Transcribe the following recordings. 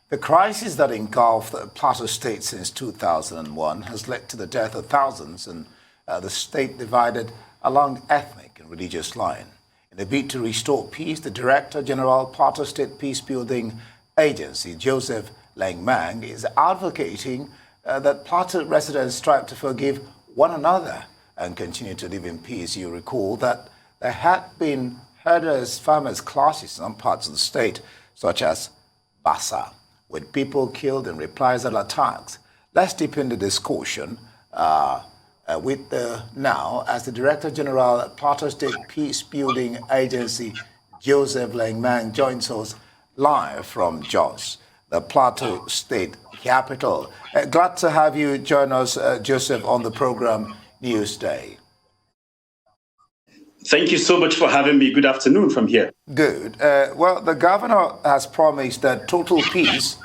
The crisis that engulfed the Plateau State since 2001 has led to the death of thousands and the state divided along ethnic and religious lines. In a bid to restore peace, the Director General Plateau State Peacebuilding Agency, Joseph Lengmang, is advocating that Plateau residents strive to forgive one another and continue to live in peace. You recall that there had been herders-farmers clashes in some parts of the state, such as Bassa, with people killed in reprisal attacks. Let's deepen the discussion with now, as the Director General at Plateau State Peacebuilding Agency, Joseph Lengmang, joins us live from Jos, the Plateau State capital. Glad to have you join us, Joseph, on the program Newsday. Thank you so much for having me. Good afternoon from here. Good. Well, the governor has promised that total peace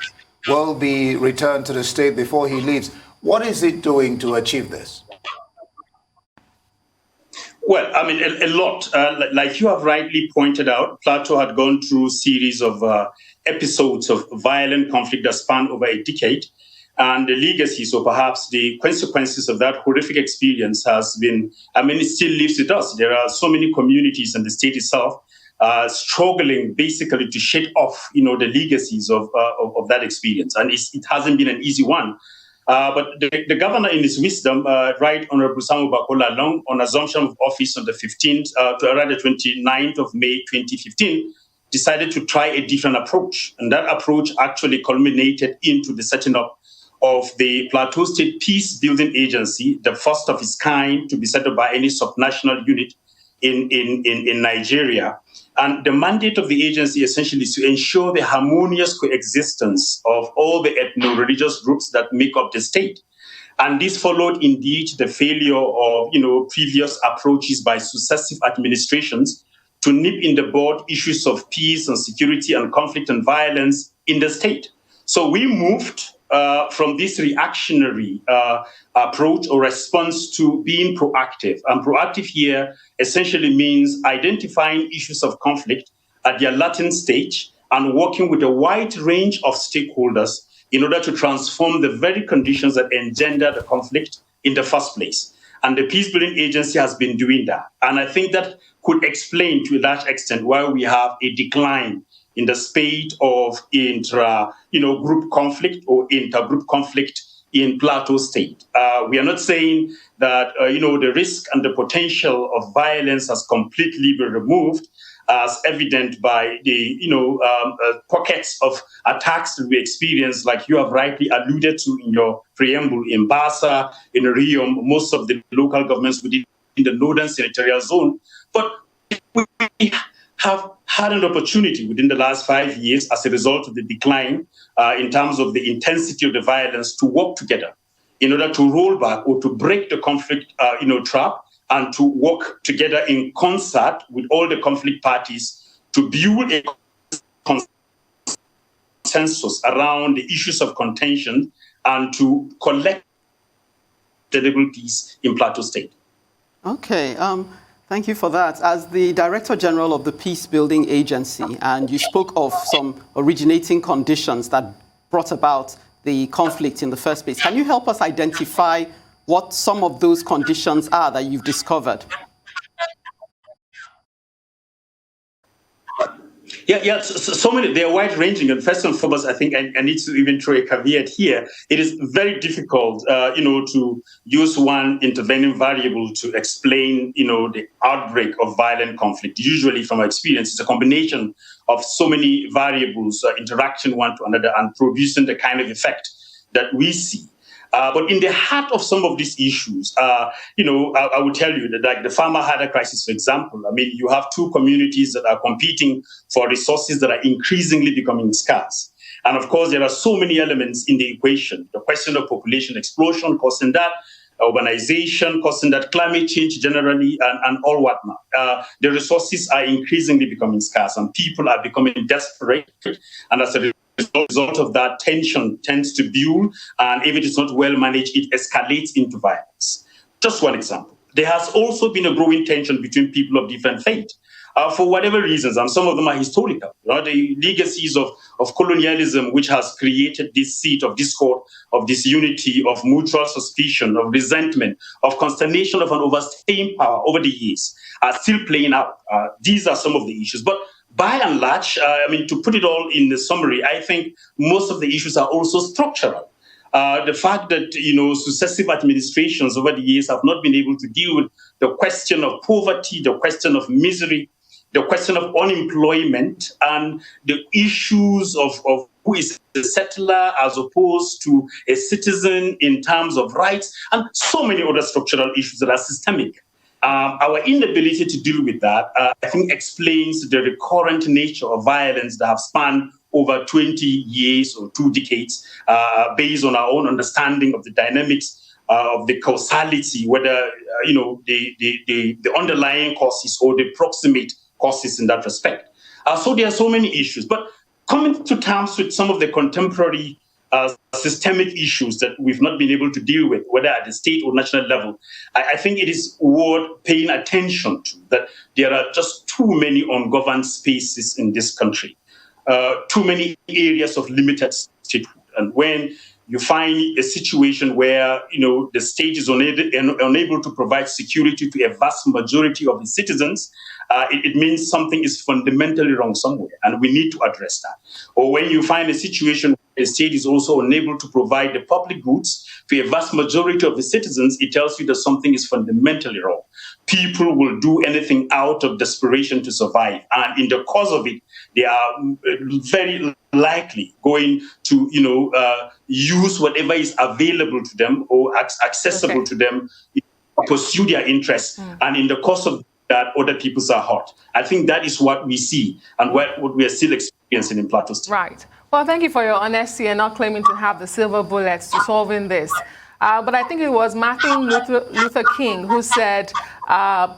will be returned to the state before he leaves. What is it doing to achieve this? Well, I mean, a lot. Like you have rightly pointed out, Plateau had gone through a series of episodes of violent conflict that span over a decade. And the legacies, or perhaps the consequences of that horrific experience has been, I mean, it still lives with us. There are so many communities in the state itself struggling basically to shake off, the legacies of that experience. And it hasn't been an easy one. But the governor, in his wisdom, Right Honorable Samuel Bakola Long, on assumption of office on the 29th of May 2015, decided to try a different approach. And that approach actually culminated into the setting up of the Plateau State Peacebuilding Agency, the first of its kind to be set up by any subnational unit in Nigeria. And the mandate of the agency essentially is to ensure the harmonious coexistence of all the ethno-religious groups that make up the state. And this followed indeed the failure of previous approaches by successive administrations to nip in the bud issues of peace and security and conflict and violence in the state. So we moved from this reactionary approach or response to being proactive. And proactive here essentially means identifying issues of conflict at their latent stage and working with a wide range of stakeholders in order to transform the very conditions that engender the conflict in the first place. And the Peacebuilding Agency has been doing that. And I think that could explain to a large extent why we have a decline in the spate of group conflict or intergroup conflict in Plateau State. We are not saying that, the risk and the potential of violence has completely been removed, as evident by the, pockets of attacks that we experience, like you have rightly alluded to in your preamble, in Bassa, in Riom, most of the local governments within the Northern Senatorial Zone. But we have had an opportunity within the last 5 years as a result of the decline in terms of the intensity of the violence to work together in order to roll back or to break the conflict trap and to work together in concert with all the conflict parties to build a consensus around the issues of contention and to collect the peace in Plateau State. Okay. Thank you for that. As the Director General of the Peacebuilding Agency, and you spoke of some originating conditions that brought about the conflict in the first place, can you help us identify what some of those conditions are that you've discovered? Yeah. So many. They are wide-ranging, and first and foremost, I think I need to even throw a caveat here. It is very difficult, to use one intervening variable to explain, the outbreak of violent conflict. Usually, from our experience, it's a combination of so many variables interacting one to another and producing the kind of effect that we see. But in the heart of some of these issues, I would tell you that, like the farmer herder crisis, for example, I mean, you have two communities that are competing for resources that are increasingly becoming scarce. And of course, there are so many elements in the equation. The question of population explosion causing that, urbanization causing that, climate change generally, and all whatnot. The resources are increasingly becoming scarce and people are becoming desperate. And as a result of that, tension tends to build, and if it is not well managed, it escalates into violence. Just one example. There has also been a growing tension between people of different faith. for whatever reasons, and some of them are historical. The legacies of colonialism, which has created this seat of discord, of disunity, of mutual suspicion, of resentment, of consternation of an overstaying power over the years, are still playing out. These are some of the issues. But by and large, to put it all in the summary, I think most of the issues are also structural. The fact that, successive administrations over the years have not been able to deal with the question of poverty, the question of misery, the question of unemployment, and the issues of who is a settler as opposed to a citizen in terms of rights, and so many other structural issues that are systemic. Our inability to deal with that, I think, explains the recurrent nature of violence that have spanned over 20 years or 2 decades, based on our own understanding of the dynamics of the causality, whether the underlying causes or the proximate causes in that respect. So there are so many issues. But coming to terms with some of the contemporary systemic issues that we've not been able to deal with, whether at the state or national level, I think it is worth paying attention to that there are just too many ungoverned spaces in this country, too many areas of limited statehood. And when you find a situation where the state is unable to provide security to a vast majority of the citizens, it means something is fundamentally wrong somewhere, and we need to address that. Or when you find a situation where the state is also unable to provide the public goods for a vast majority of the citizens, it tells you that something is fundamentally wrong. People will do anything out of desperation to survive, and in the course of it, they are very likely going to, use whatever is available to them or accessible to them, pursue their interests, and in the course of that, other people's are hurt. I think that is what we see and what we are still experiencing in Plateau State. Right. Well, thank you for your honesty and not claiming to have the silver bullets to solving this. But I think it was Martin Luther King who said,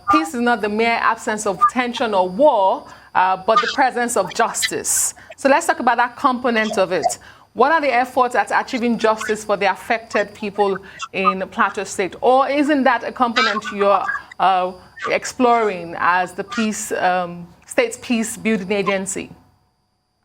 peace is not the mere absence of tension or war, but the presence of justice. So let's talk about that component of it. What are the efforts at achieving justice for the affected people in Plateau State? Or isn't that a component you're exploring as the state's peace building agency?